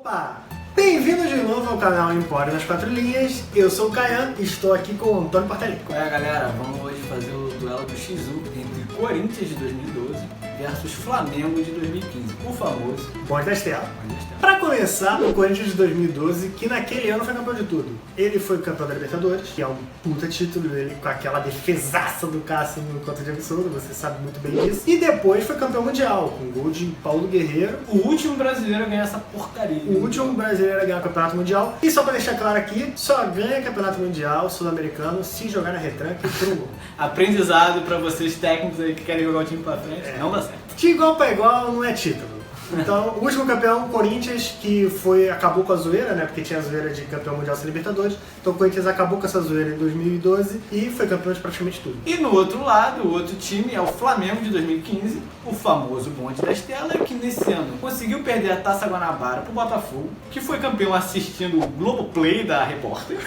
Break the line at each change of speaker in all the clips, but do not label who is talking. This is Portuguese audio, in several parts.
Opa! Bem-vindos de novo ao canal Empório das Quatro Linhas. Eu sou o Caian e estou aqui com o Antônio Portali.
Qual é, galera? Vamos hoje fazer o duelo do X1 entre Corinthians de 2012 versus Flamengo de 2015, o famoso
Bonde da Estela. Para começar, o Corinthians de 2012, que naquele ano foi campeão de tudo. Ele foi campeão da Libertadores, que é um puta título dele, com aquela defesaça do Cássio no contra de absurdo, você sabe muito bem disso. E depois foi campeão mundial, com gol de Paulo Guerreiro.
O último brasileiro a ganhar essa porcaria.
O último brasileiro a ganhar o campeonato mundial. E só pra deixar claro aqui, só ganha campeonato mundial sul-americano se jogar na retranca e pro
Aprendizado pra vocês técnicos aí que querem jogar o time pra frente, não dá certo.
De igual pra igual não é título. Então, o último campeão, o Corinthians, que acabou com a zoeira, né? Porque tinha a zoeira de campeão mundial sem Libertadores. Então o Corinthians acabou com essa zoeira em 2012 e foi campeão de praticamente tudo.
E no outro lado, o outro time é o Flamengo de 2015, o famoso Bonde da Estela, que nesse ano conseguiu perder a Taça Guanabara pro Botafogo, que foi campeão assistindo o Globoplay da repórter.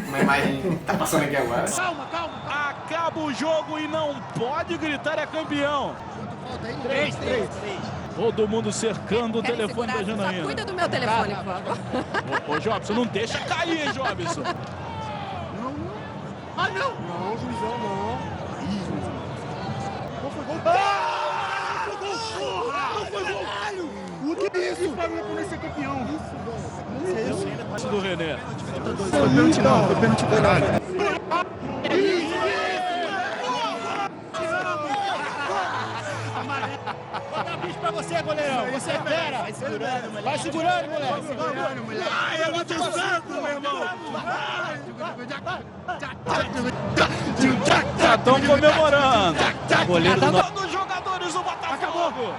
Uma imagem que tá passando aqui agora.
Calma. Acaba o jogo e não pode gritar é campeão.
Falta aí?
3. Todo mundo cercando o telefone da Janaína.
Só cuida do meu telefone, por favor.
Ô, Jobson, não deixa cair, hein, Jobson?
Não. Não, juizão, não. Aí, juizão. Não foi gol. Foi gol, porra! Não foi gol! O que é isso? Pra mim é pra ser campeão. Isso,
Isso do René.
Foi pênalti não, foi pênalti caralho.
Bota bicho pra você, goleirão. Você é fera. Vai segurando, moleque. Ai, é muito santo, meu irmão. Já estão comemorando. Goleiro do dos jogadores do Botafogo.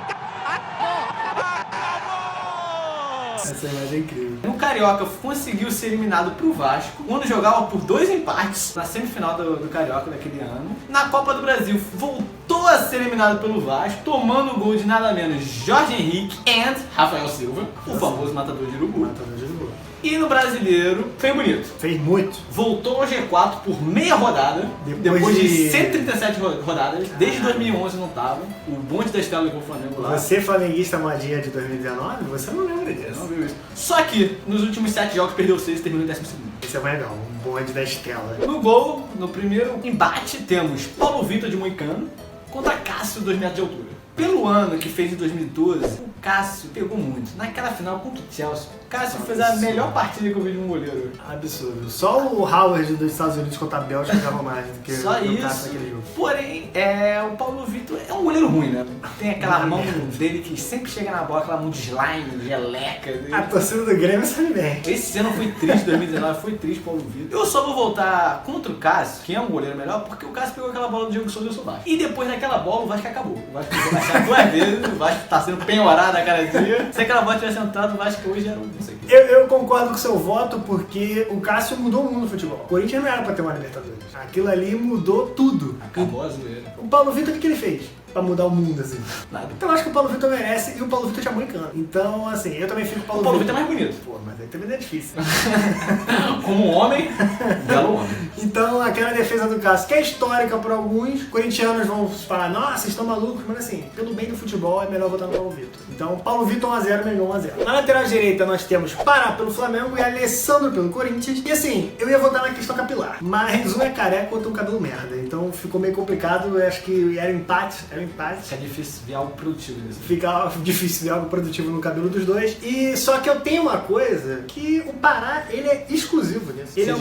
Essa imagem é incrível.
No Carioca conseguiu ser eliminado pro Vasco, quando jogava por 2 empates na semifinal do Carioca daquele ano. Na Copa do Brasil voltou a ser eliminado pelo Vasco, tomando o gol de nada menos Jorge Henrique e Rafael Silva, o famoso matador de urubu.
Matador de urubu.
E no Brasileiro, foi bonito.
Fez muito.
Voltou ao G4 por meia rodada, depois de 137 rodadas, desde 2011 não tava. O Bonde da Estela levou o Flamengo lá.
Você, flamenguista modinha de 2019, você não lembra disso.
Não viu isso. Só que nos últimos 7 jogos perdeu 6 e terminou em 12º.
Esse é mais legal, um Bonde da Estela.
No gol, no primeiro embate, temos Paulo Vitor de Moicano contra Cássio, 2 metros de altura. Pelo ano que fez em 2012, o Cássio pegou muito. Naquela final contra o Chelsea, o Cássio fez a melhor partida que eu vi de um goleiro.
Absurdo. Só o Howard dos Estados Unidos contra a Bélgica jogava mais do que
Só
o Cássio
isso.
naquele jogo.
Porém, o Paulo Vitor é um goleiro ruim, né? Tem aquela mão dele que sempre chega na bola, aquela mão de slime, geleca.
A torcida do Grêmio sabe bem.
Esse ano foi triste, 2019 foi triste, Paulo Vitor. Eu só vou voltar contra o Cássio, que é um goleiro melhor, porque o Cássio pegou aquela bola do Diego Souza e eu sou Vasco. E depois daquela bola, o Vasco acabou. O Vasco vai baixar 2 vezes, o Vasco tá sendo penhorado a cada dia. Se aquela bola tivesse entrado, o Vasco hoje era um não sei o quê.
Eu concordo com o seu voto porque o Cássio mudou o mundo do futebol. O Corinthians não era pra ter uma Libertadores. Aquilo ali mudou tudo.
Acabou a zoeira.
O Paulo Vitor, o que ele fez pra mudar o mundo, assim?
Nada.
Então eu acho que o Paulo Vitor merece e o Paulo Vitor tinha moicano. Então, assim, eu também fico com o
O Paulo Vitor é mais bonito.
Pô, mas aí também não é difícil.
Como homem, belo homem.
Então, aquela defesa do Cássio, que é histórica por alguns, corintianos vão falar, nossa, vocês estão malucos, mas assim, pelo bem do futebol é melhor votar no Paulo Vitor. Então, Paulo Vitor 1x0, Mengão 1x0. Na lateral direita nós temos Pará pelo Flamengo e Alessandro pelo Corinthians. E assim, eu ia votar na questão capilar, mas um é careca, outro um cabelo merda. Então ficou meio complicado, eu acho que era empate.
É difícil ver algo produtivo nisso.
Fica difícil ver algo produtivo no cabelo dos dois. E só que eu tenho uma coisa, que o Pará, ele é exclusivo nisso. Ele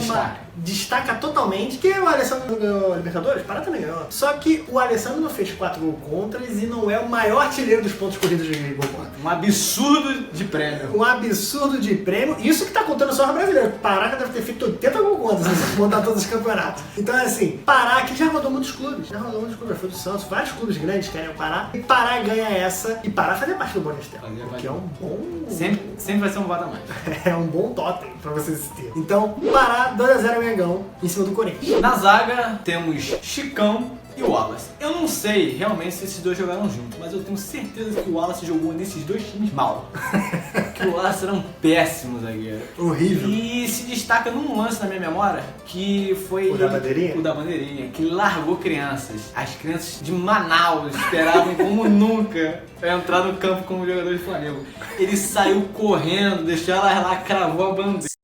destaca totalmente, que o Alessandro ganhou a Libertadores, o Pará também ganhou. Só que o Alessandro não fez 4 gols contras e não é o maior artilheiro dos pontos corridos de gol contra.
Um absurdo de prêmio.
Um absurdo de prêmio. Isso que tá contando só o brasileiro. Pará deve ter feito 80 gol contra se você montar todos os campeonatos. Então assim, Pará que já rodou muitos clubes. Já foi do Santos, vários clubes grandes querem o Pará. E Pará ganha essa. E Pará fazia parte do Bonde da Estela. Que é um bom...
Sempre vai ser um voto a mais.
É um bom totem pra você se ter. Então, Pará, 2x0 Mengão em cima do Corinthians.
Na zaga temos Chicão e o Wallace. Eu não sei realmente se esses dois jogaram juntos, mas eu tenho certeza que o Wallace jogou nesses dois times mal. Que o Wallace era um péssimo zagueiro.
Horrível.
E se destaca num lance na minha memória, que foi...
O da bandeirinha?
O da bandeirinha, que largou crianças. As crianças de Manaus esperavam como nunca entrar no campo como jogador de Flamengo. Ele saiu correndo, deixou elas lá, cravou a bandeira.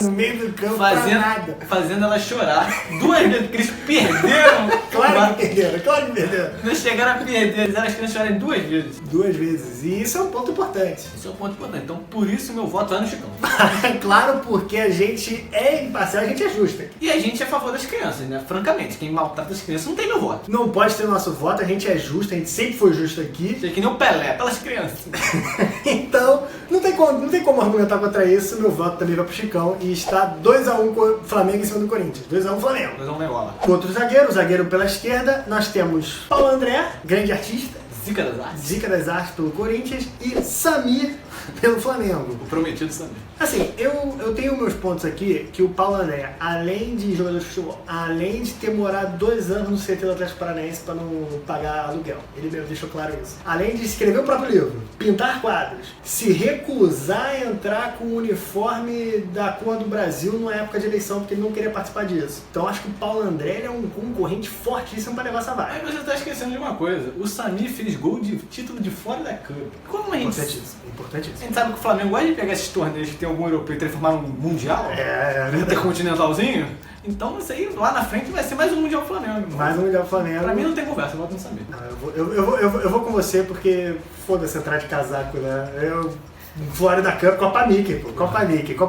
No meio do campo, pra nada.
Fazendo ela chorar. 2 vezes, porque eles perderam.
Claro que perderam.
Não chegaram a perder, eles eram as crianças chorarem 2 vezes.
2 vezes. E isso é um ponto importante.
Esse é um ponto importante. Então, por isso, meu voto vai no Chicão.
Claro, porque a gente é imparcial, a gente é justo.
E a gente é a favor das crianças, né? Francamente, quem maltrata as crianças não tem meu voto.
Não pode ter nosso voto, a gente é justo, a gente sempre foi justo aqui.
É que nem o Pelé, pelas crianças.
Então, não tem como argumentar contra isso. Meu voto também vai pro Chicão. E está 2-1 Flamengo em cima do Corinthians. 2-1 Flamengo.
2 a 1 Negola.
Outro zagueiro pela esquerda, nós temos Paulo André, grande artista,
Zica das artes.
Zica das Artes pelo Corinthians, e Samir pelo Flamengo.
O prometido Samir.
Assim, eu tenho meus pontos aqui que o Paulo André, além de jogador de futebol, além de ter morado 2 anos no CT do Atlético Paranaense para não pagar aluguel, ele mesmo deixou claro isso. Além de escrever o próprio livro, pintar quadros, se recusar a entrar com o uniforme da cor do Brasil numa época de eleição, porque ele não queria participar disso. Então acho que o Paulo André ele é um concorrente fortíssimo para levar essa vaga.
Aí você tá esquecendo de uma coisa. O Samir fez gol de título de fora da Cup. Como a gente...
Importantíssimo.
A gente sabe que o Flamengo gosta de pegar esses torneios que tem algum europeu e transformar num mundial?
É verdade.
Intercontinentalzinho? Então isso aí lá na frente vai ser mais um Mundial Flamengo.
Mais um Mundial Flamengo.
Pra mim não tem conversa, eu voto no Samir.
Não, eu vou com você porque foda-se entrar de casaco, né? Florida Cup, Copa Mickey, pô. Copa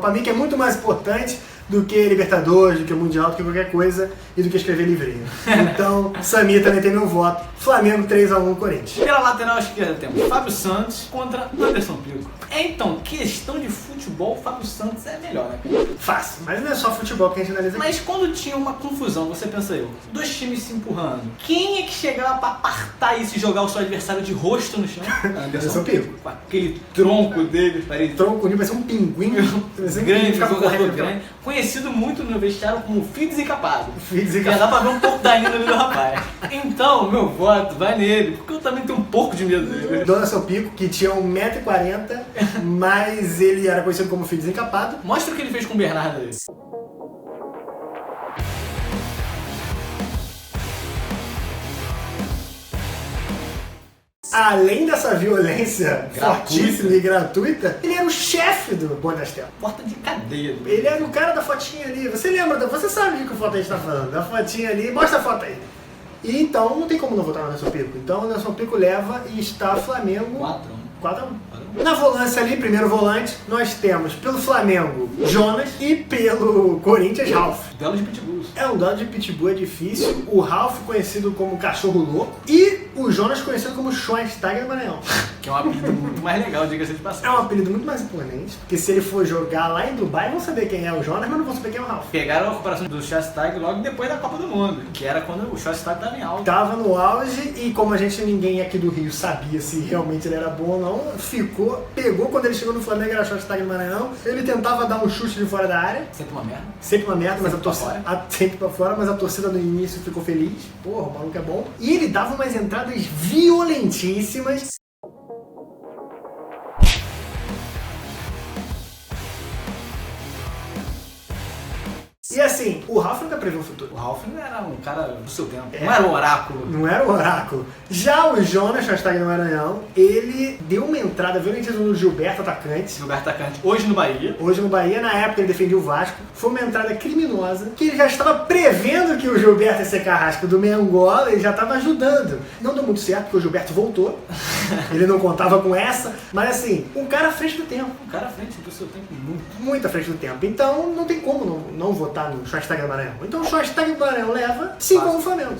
Mickey é muito mais importante do que Libertadores, do que Mundial, do que qualquer coisa e do que escrever livrinho. Então, Samir também tem meu voto. Flamengo 3-1 Corinthians.
Pela lateral esquerda temos Fábio Santos contra Anderson Pico. Então, questão de futebol, Fábio Santos é melhor, né?
Fácil, mas não é só futebol que a gente analisa aqui.
Mas quando tinha uma confusão, você pensa eu, 2 times se empurrando, quem é que chegava pra apartar isso e jogar o seu adversário de rosto no chão?
Anderson Pico.
Com aquele tronco dele, parece
Tronco vai ser um pinguim
grande, jogador grande, conhecido muito no vestiário como filho desencapado. Já dá pra ver um pouco da índole do rapaz. Então, meu voto vai nele, porque eu também tenho um pouco de medo dele.
Anderson Pico, que tinha 1,40 m, mas ele era conhecido como filho desencapado.
Mostra o que ele fez com o Bernardo aí.
Além dessa violência fortíssima e gratuita, ele era o chefe do Bonastel.
Porta de cadeia.
Ele era o cara da fotinha ali. Você lembra? Você sabe de que foto a gente tá falando. Da fotinha ali. Mostra a foto aí. E então não tem como não votar no Anderson Pico. Então o Anderson Pico leva e está Flamengo 4-1. Na volância ali, primeiro volante, nós temos pelo Flamengo Jonas e pelo Corinthians Ralf.
Duelo de pitbulls.
É um duelo de pitbull, é difícil. O Ralf conhecido como Cachorro Louco e o Jonas conhecido como Schweinsteiger do Maranhão.
Que é um apelido muito mais legal, diga-se de passagem.
É um apelido muito mais imponente, porque se ele for jogar lá em Dubai, vão saber quem é o Jonas, mas não vão saber quem é o Ralf.
Pegaram a comparação do Schweinsteiger logo depois da Copa do Mundo, que era quando o Schweinsteiger estava em alta.
Tava no auge e como a gente, ninguém aqui do Rio sabia se realmente ele era bom ou não, pegou quando ele chegou no Flamengo, era Schweinsteiger no Maranhão, ele tentava dar um chute de fora da área.
Sempre uma merda.
Sempre uma merda, mas a torcida...
Fora.
Sempre pra fora, mas a torcida no início ficou feliz. Porra, o maluco é bom. E ele dava umas entradas violentíssimas. E assim, o Ralf nunca previu o futuro.
O Ralf não era um cara do seu tempo. Não era um oráculo.
Não era um oráculo. Já o Jonas, Schweinsteiger no Maranhão, ele deu uma entrada violentíssima no Gilberto atacante.
Gilberto atacante, hoje no Bahia.
Hoje no Bahia, na época ele defendia o Vasco. Foi uma entrada criminosa, que ele já estava prevendo que o Gilberto ia ser carrasco do Mengola, ele já estava ajudando. Não deu muito certo, porque o Gilberto voltou. Ele não contava com essa. Mas assim, um cara à frente do tempo.
Um cara à frente do seu tempo muito.
Muito à frente do tempo. Então não tem como não votar no Schweinsteiger do Maranhão. Então o Schweinsteiger do Maranhão leva 5-1 Flamengo.
5-1 Flamengo.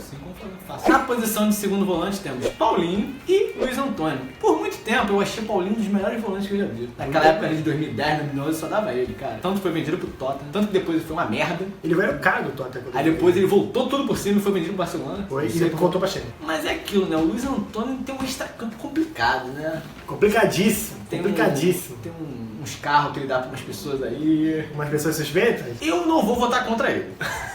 Na posição de segundo volante temos Paulinho e Luiz Antônio. Por muito tempo eu achei o Paulinho um dos melhores volantes que eu já vi. Naquela época de 2010, 2011, só dava ele, cara. Tanto foi vendido pro Tottenham, tanto que depois ele foi uma merda.
Ele era o cara do Tottenham.
Aí depois ele voltou tudo por cima e foi vendido pro Barcelona.
Foi, e depois voltou pra China.
Mas é aquilo, né? O Luiz Antônio tem um extracampo complicado, né?
Complicadíssimo. Complicadíssimo.
Tem uns carros que ele dá pra umas pessoas aí.
Umas pessoas suspeitas?
Eu não vou votar contra ele.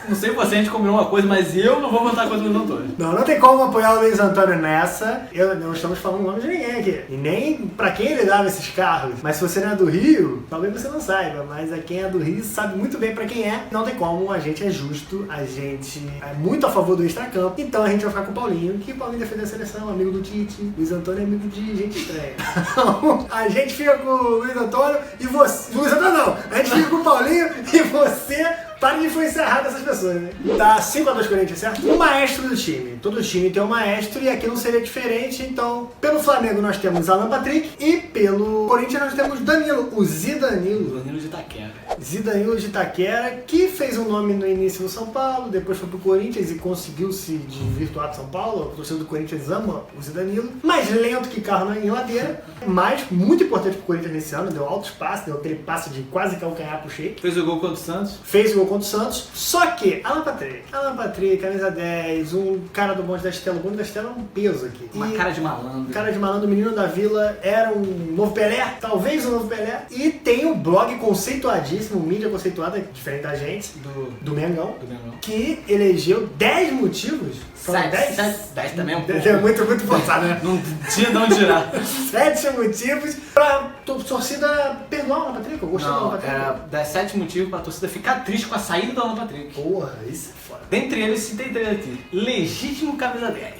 Não sei se você, a gente combinou uma coisa, mas eu não vou votar contra o Luiz Antônio.
Não tem como apoiar o Luiz Antônio nessa. Não estamos falando o nome de ninguém aqui. E nem pra quem ele dava esses carros. Mas se você não é do Rio, talvez você não saiba. Mas quem é do Rio sabe muito bem pra quem é. Não tem como, a gente é justo. A gente é muito a favor do extracampo. Então a gente vai ficar com o Paulinho, que o Paulinho defende a seleção, amigo do Tite. Luiz Antônio é amigo de gente estranha. Então, a gente fica com o Luiz Antônio e você... Luiz Antônio não! A gente fica com o Paulinho e você... Para de influenciar errado essas pessoas, né? Tá 5-2 Corinthians, certo? O maestro do time. Todo time tem um maestro e aqui não seria diferente. Então, pelo Flamengo nós temos Alan Patrick e pelo Corinthians nós temos Danilo, o Zidanilo.
Danilo de Itaquera.
Zidanilo de Itaquera, que fez um nome no início no São Paulo, depois foi pro Corinthians e conseguiu se desvirtuar de São Paulo. O torcedor do Corinthians ama o Zidanilo. Mais lento que carro em ladeira, mas muito importante pro Corinthians nesse ano. Deu altos passes, deu aquele passe de quase calcanhar pro Sheik.
Fez o gol contra o Santos.
Fez o gol contra o Santos, só que Alan Patrick, camisa 10, um cara do bonde da Estela, o bonde da Estela é um peso aqui.
Uma cara de malandro.
Cara de malandro, menino da vila, era um novo Pelé, talvez um novo Pelé. E tem um blog conceituadíssimo, mídia conceituada, diferente da gente, do Mengão, que elegeu 10 motivos. Foram 10?
10 também é um pouco.
É muito forçado, né?
Não tinha de onde tirar.
7 motivos pra torcida perdoar o Alan Patrick. Eu gostei do Alan Patrick.
Era 7 motivos pra torcida ficar triste com a saída do Alan Patrick.
Porra, isso é foda.
Dentre eles, citei 3 aqui. Legítimo camisa 10.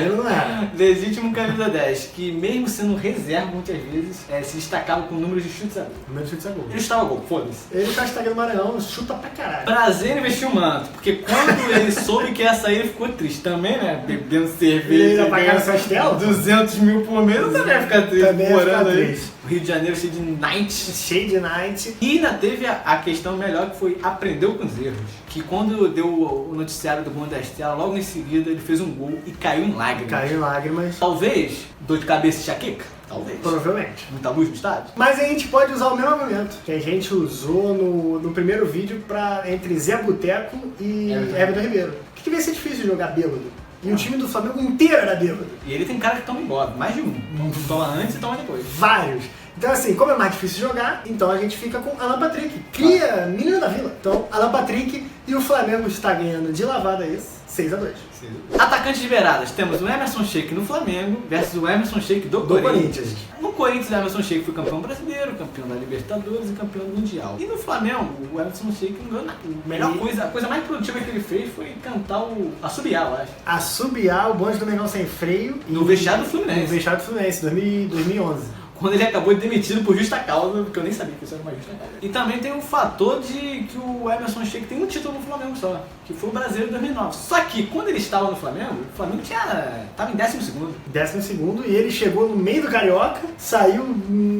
Ele não era.
Legítimo camisa 10, que mesmo sendo reserva muitas vezes, se destacava com números de chutes a gol.
Número de chutes a gol.
Ele estava gol, foda-se.
Ele tá estagnando no Maranhão, chuta pra caralho.
Prazer em vestir o manto, porque quando ele soube que ia sair, ele ficou triste também, né? Bebendo cerveja.
Ele pagando essa Estela?
200 mil por mês, também ia ficar triste.
Também ia ficar triste.
O Rio de Janeiro cheio de night.
Cheio de night.
E ainda teve a questão melhor, que foi aprendeu com os erros. Que quando deu o noticiário do bonde da Estela, logo em seguida ele fez um gol e caiu em lágrimas.
Caiu em lágrimas.
Talvez dor de cabeça e enxaqueca. Talvez.
Provavelmente.
Muita luz no estádio.
Mas a gente pode usar o mesmo argumento que a gente usou no primeiro vídeo entre Zé Boteco e Everton Ribeiro. Que devia ser difícil jogar bêbado. E o time do Flamengo inteiro era bêbado.
E ele tem cara que toma embora, mais de um. Toma antes e toma depois.
Vários. Então assim, como é mais difícil jogar, então a gente fica com Alan Patrick. Cria menino da vila. Então, Alan Patrick e o Flamengo está ganhando de lavada isso, 6-2.
Atacantes de beiradas, temos o Emerson Sheik no Flamengo versus o Emerson Sheik do Corinthians. No Corinthians, o Emerson Sheik foi campeão brasileiro, campeão da Libertadores e campeão do Mundial. E no Flamengo, o Emerson Sheik não ganhou nada. A coisa mais produtiva que ele fez foi cantar assobiar, eu acho.
Assobiar o bonde do Mengão sem freio.
No vestiário do Fluminense.
No vestiário do Fluminense, 2011.
Quando ele acabou de demitido por justa causa, porque eu nem sabia que isso era uma justa causa. E também tem o fator de que o Emerson Sheik tem um título no Flamengo só, que foi o Brasileiro de 2009. Só que quando ele estava no Flamengo, o Flamengo estava em 12º.
12º, e ele chegou no meio do Carioca, saiu,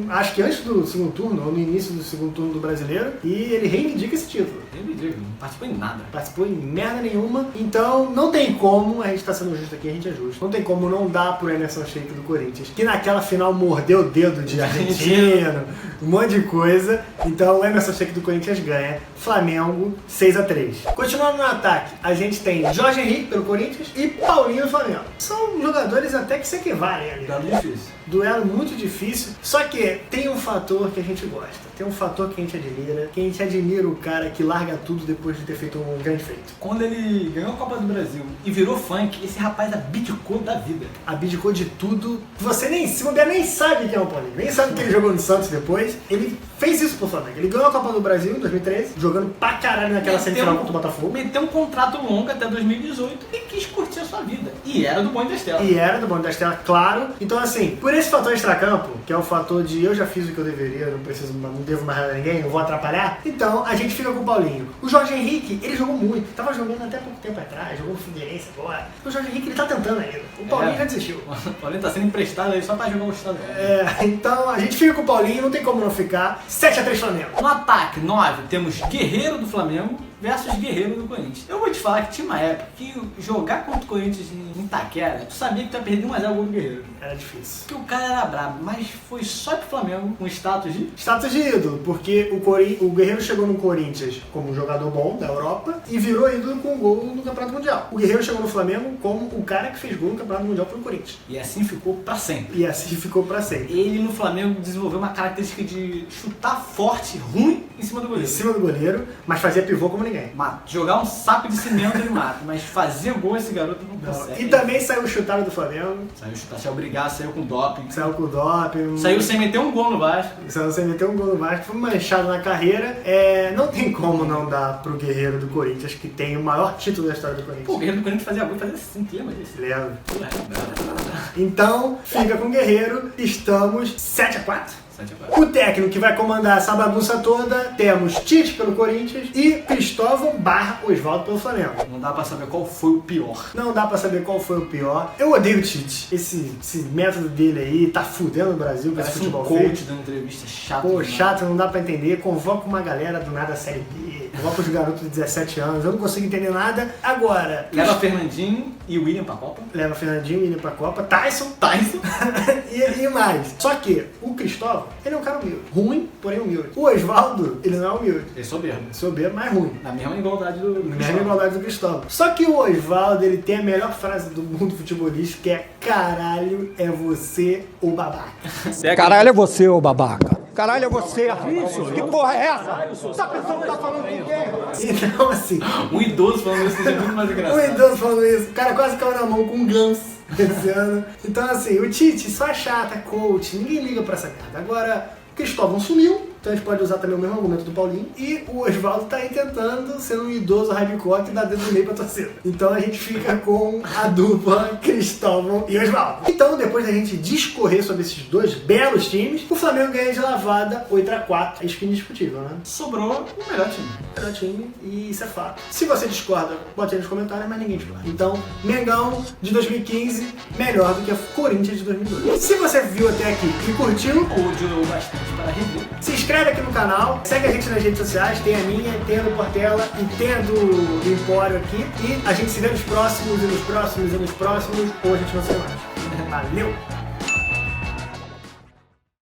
acho que antes do segundo turno, ou no início do segundo turno do Brasileiro, e ele reivindica esse título.
Reivindica, não participou em nada.
Participou em merda nenhuma, então não tem como, a gente tá sendo justo aqui, a gente é justo, não tem como não dar pro Emerson Sheik do Corinthians, que naquela final mordeu o dedo de argentino, um monte de coisa. Então o Emerson Sheik do Corinthians ganha. Flamengo 6-3. Continuando no ataque, a gente tem Jorge Henrique pelo Corinthians e Paulinho do Flamengo. São jogadores até que se equivalem ali.
Duelo difícil.
Duelo muito difícil. Só que tem um fator que a gente gosta. Tem um fator que a gente admira. Que a gente admira o cara que larga tudo depois de ter feito um grande feito.
Quando ele ganhou a Copa do Brasil e virou funk, esse rapaz abdicou da vida.
Abdicou de tudo. Você nem sabe quem é o Paulinho. Nem sabe que ele jogou no Santos depois. Ele fez isso pro Flamengo. Ele ganhou a Copa do Brasil em 2013, jogando pra caralho naquela semifinal contra o Botafogo.
Meteu um contrato longo até 2018 e quis curtir a sua vida. E era do Bonde da Estela.
E era do Bonde da Estela, claro. Então, assim, por esse fator extracampo, que é o fator de eu já fiz o que eu deveria, não devo mais nada a ninguém, não vou atrapalhar, então a gente fica com o Paulinho. O Jorge Henrique, ele jogou muito. Tava jogando até pouco tempo atrás, jogou no Figueirense agora. O Jorge Henrique, ele tá tentando ainda. O Paulinho já desistiu.
O Paulinho tá sendo emprestado aí só pra jogar o estadual.
Então a gente fica com o Paulinho, não tem como não ficar. 7-3 Flamengo.
No ataque, 9, temos Guerreiro do Flamengo versus Guerreiro do Corinthians. Eu vou te falar que tinha uma época que jogar contra o Corinthians em Itaquera, tu sabia que tu ia perder 1 a 0 o gol do Guerreiro.
Era difícil.
Porque o cara era brabo, mas foi só pro Flamengo com status de...
Status de ídolo, porque o Guerreiro chegou no Corinthians como um jogador bom da Europa e virou ídolo com um gol no Campeonato Mundial. O Guerreiro chegou no Flamengo como o cara que fez gol no Campeonato Mundial pelo Corinthians.
E assim ficou pra sempre.
E assim ficou pra sempre.
Ele no Flamengo desenvolveu uma característica de chutar forte, ruim, em cima do
Em
goleiro.
cima do goleiro, mas fazia pivô como ninguém.
Jogar um saco de cimento ele mata, mas fazer gol esse garoto não consegue.
E também saiu chutado do Flamengo,
Saiu chutar, saiu brigar, saiu com doping.
saiu com doping.
Saiu sem meter um gol no Vasco.
Saiu sem meter um gol no Vasco, foi manchado na carreira. Não tem como não dar pro Guerreiro do Corinthians, que tem o maior título da história do Corinthians.
Pô, o Guerreiro do Corinthians fazia gol e fazia assim, lembra disso?
Lembra? Então, fica com o Guerreiro, estamos 7-4. O técnico que vai comandar essa bagunça toda, temos Tite pelo Corinthians e Cristóvão / Oswaldo pelo Flamengo.
Não dá pra saber qual foi o pior.
Não dá pra saber qual foi o pior. Eu odeio o Tite. Esse método dele aí tá fudendo o Brasil com esse
Parece um
futebol
coach
feio.
dando entrevista chato.
Pô,
demais.
chato, não dá pra entender. Convoca uma galera do nada Série B. Convoca os garotos de 17 anos. Eu não consigo entender nada. Agora...
Leva Fernandinho e o William pra Copa.
Leva Fernandinho, William pra Copa. Tyson. e mais. Só que o Cristóvão, ele é um cara humilde. Ruim, porém humilde. O Oswaldo, ele não é humilde.
Ele é soberbo.
Soberbo, mas ruim.
Na mesma igualdade do
Na mesma
Cristóvão.
igualdade do Cristóvão. Só que o Oswaldo, ele tem a melhor frase do mundo futebolístico, que é: caralho, é você o babaca.
Caralho é você, ô babaca. Caralho é você, isso? Que porra é essa? Essa pessoa não tá falando com quem?
Então, assim,
Um idoso falando isso seja muito mais
o
engraçado.
idoso falando isso, o cara quase caiu na mão com um ganso esse ano. Então, assim, o Tite só é chata, coach, ninguém liga pra essa merda. Agora, o Cristóvão sumiu, então a gente pode usar também o mesmo argumento do Paulinho. E o Oswaldo tá aí tentando ser um idoso hardcore que dá dedo no meio pra torcida. Então a gente fica com a dupla Cristóvão e Oswaldo. Então, depois da gente discorrer sobre esses dois belos times, o Flamengo ganha de lavada 8-4. Acho que indiscutível, né?
Sobrou o melhor time.
Melhor time, e isso é fato. Se você discorda, bote aí nos comentários, mas ninguém discorda. Então, Mengão de 2015, melhor do que a Corinthians de 2002. Se você viu até aqui e curtiu,
Odiou bastante para rever.
se inscreve aqui no canal, segue a gente nas redes sociais, tem a minha, tem a do Portela e tem a do Empório aqui. E a gente se vê nos próximos, ou a gente não se vê mais. Valeu!